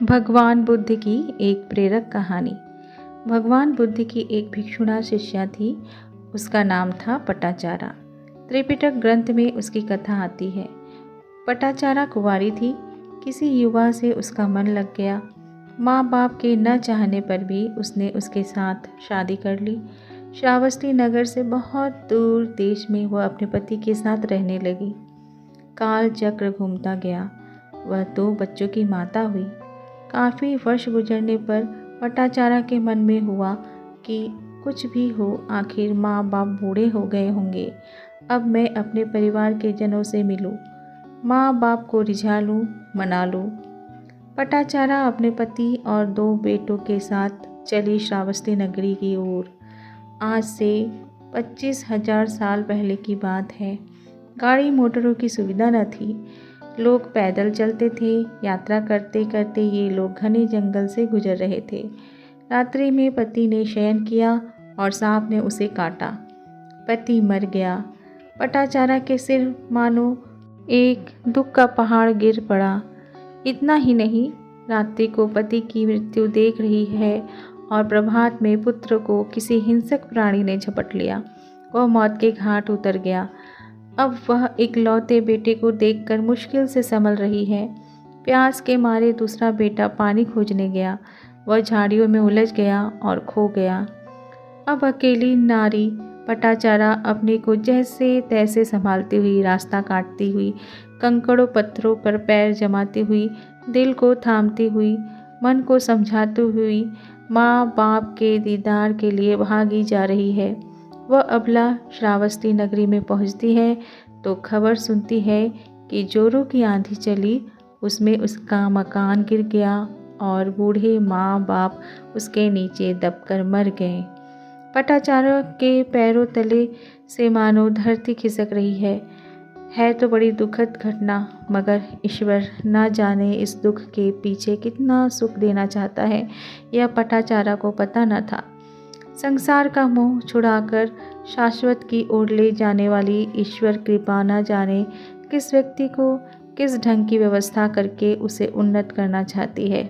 भगवान बुद्ध की एक प्रेरक कहानी। भगवान बुद्ध की एक भिक्षुणा शिष्या थी। उसका नाम था पटाचारा। त्रिपिटक ग्रंथ में उसकी कथा आती है। पटाचारा कुंवारी थी। किसी युवा से उसका मन लग गया। माँ बाप के न चाहने पर भी उसने उसके साथ शादी कर ली। श्रावस्ती नगर से बहुत दूर देश में वह अपने पति के साथ रहने लगी। काल चक्र घूमता गया। वह 2 बच्चों की माता हुई। काफ़ी वर्ष गुजरने पर पटाचारा के मन में हुआ कि कुछ भी हो, आखिर माँ बाप बूढ़े हो गए होंगे। अब मैं अपने परिवार के जनों से मिलूं, माँ बाप को रिझा लूं, मना लूं। पटाचारा अपने पति और 2 बेटों के साथ चली श्रावस्ती नगरी की ओर। आज से 25,000 साल पहले की बात है। गाड़ी मोटरों की सुविधा न थी। लोग पैदल चलते थे। यात्रा करते करते ये लोग घने जंगल से गुजर रहे थे। रात्रि में पति ने शयन किया और सांप ने उसे काटा। पति मर गया। पटाचारा के सिर मानो एक दुख का पहाड़ गिर पड़ा। इतना ही नहीं, रात्रि को पति की मृत्यु देख रही है और प्रभात में पुत्र को किसी हिंसक प्राणी ने झपट लिया। वह मौत के घाट उतर गया। अब वह इकलौते बेटे को देखकर मुश्किल से संभल रही है। प्यास के मारे दूसरा बेटा पानी खोजने गया। वह झाड़ियों में उलझ गया और खो गया। अब अकेली नारी पटाचारा अपने को जैसे तैसे संभालती हुई, रास्ता काटती हुई, कंकड़ों पत्थरों पर पैर जमाती हुई, दिल को थामती हुई, मन को समझाती हुई माँ बाप के दीदार के लिए भागी जा रही है। वह अबला श्रावस्ती नगरी में पहुंचती है तो खबर सुनती है कि जोरों की आंधी चली, उसमें उसका मकान गिर गया और बूढ़े माँ बाप उसके नीचे दबकर मर गए। पटाचारा के पैरों तले से मानो धरती खिसक रही है तो बड़ी दुखद घटना, मगर ईश्वर ना जाने इस दुख के पीछे कितना सुख देना चाहता है, यह पटाचारा को पता न था। संसार का मोह छुड़ाकर शाश्वत की ओर ले जाने वाली ईश्वर कृपा न जाने किस व्यक्ति को किस ढंग की व्यवस्था करके उसे उन्नत करना चाहती है।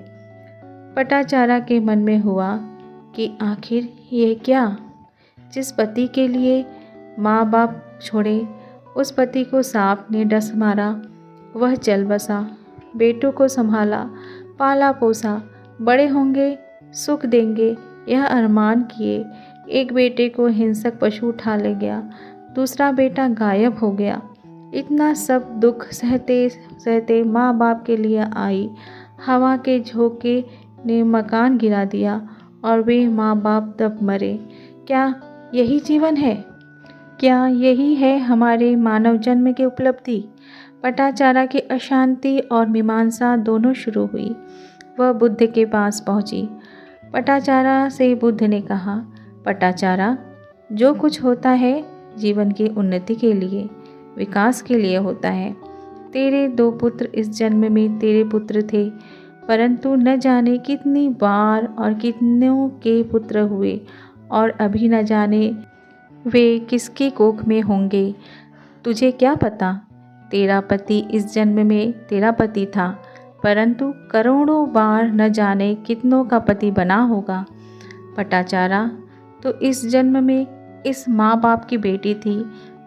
पटाचारा के मन में हुआ कि आखिर यह क्या। जिस पति के लिए माँ बाप छोड़े, उस पति को सांप ने डस मारा। वह चल बसा, बेटों को संभाला, पाला पोसा, बड़े होंगे, सुख देंगे, यह अरमान किए। एक बेटे को हिंसक पशु उठा ले गया। दूसरा बेटा गायब हो गया। इतना सब दुख सहते सहते माँ बाप के लिए आई। हवा के झोंके ने मकान गिरा दिया और वे माँ बाप तब मरे। क्या यही जीवन है? क्या यही है हमारे मानव जन्म की उपलब्धि? पटाचारा की अशांति और मीमांसा दोनों शुरू हुई। वह बुद्ध के पास पहुंची। पटाचारा से बुद्ध ने कहा, पटाचारा, जो कुछ होता है जीवन की उन्नति के लिए, विकास के लिए होता है। तेरे 2 पुत्र इस जन्म में तेरे पुत्र थे, परंतु न जाने कितनी बार और कितनों के पुत्र हुए और अभी न जाने वे किसकी कोख में होंगे। तुझे क्या पता, तेरा पति इस जन्म में तेरा पति था, परंतु करोड़ों बार न जाने कितनों का पति बना होगा। पटाचारा, तो इस जन्म में इस माँ बाप की बेटी थी,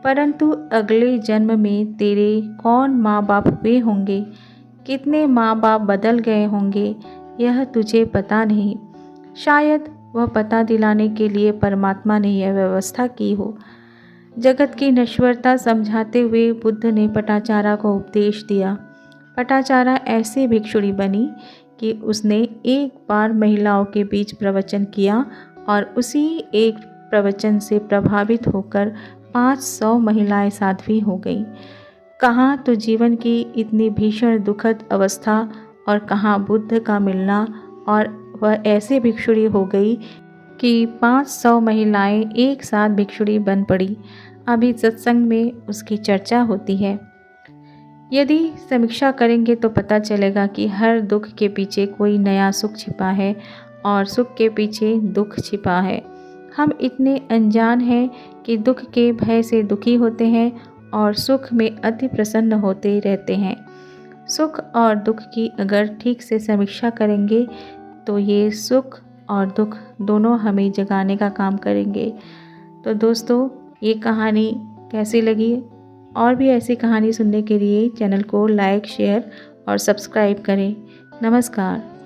परंतु अगले जन्म में तेरे कौन माँ बाप हुए होंगे, कितने माँ बाप बदल गए होंगे, यह तुझे पता नहीं। शायद वह पता दिलाने के लिए परमात्मा ने यह व्यवस्था की हो। जगत की नश्वरता समझाते हुए बुद्ध ने पटाचारा को उपदेश दिया। पटाचारा ऐसी भिक्षुणी बनी कि उसने एक बार महिलाओं के बीच प्रवचन किया और उसी एक प्रवचन से प्रभावित होकर 500 महिलाएं साध्वी हो गईं। कहाँ तो जीवन की इतनी भीषण दुखद अवस्था और कहाँ बुद्ध का मिलना, और वह ऐसी भिक्षुणी हो गई कि 500 महिलाएं एक साथ भिक्षुणी बन पड़ी। अभी सत्संग में उसकी चर्चा होती है। यदि समीक्षा करेंगे तो पता चलेगा कि हर दुख के पीछे कोई नया सुख छिपा है और सुख के पीछे दुख छिपा है। हम इतने अनजान हैं कि दुख के भय से दुखी होते हैं और सुख में अति प्रसन्न होते रहते हैं। सुख और दुख की अगर ठीक से समीक्षा करेंगे तो ये सुख और दुख दोनों हमें जगाने का काम करेंगे। तो दोस्तों, ये कहानी कैसी लगी? और भी ऐसी कहानी सुनने के लिए चैनल को लाइक, शेयर और सब्सक्राइब करें। नमस्कार।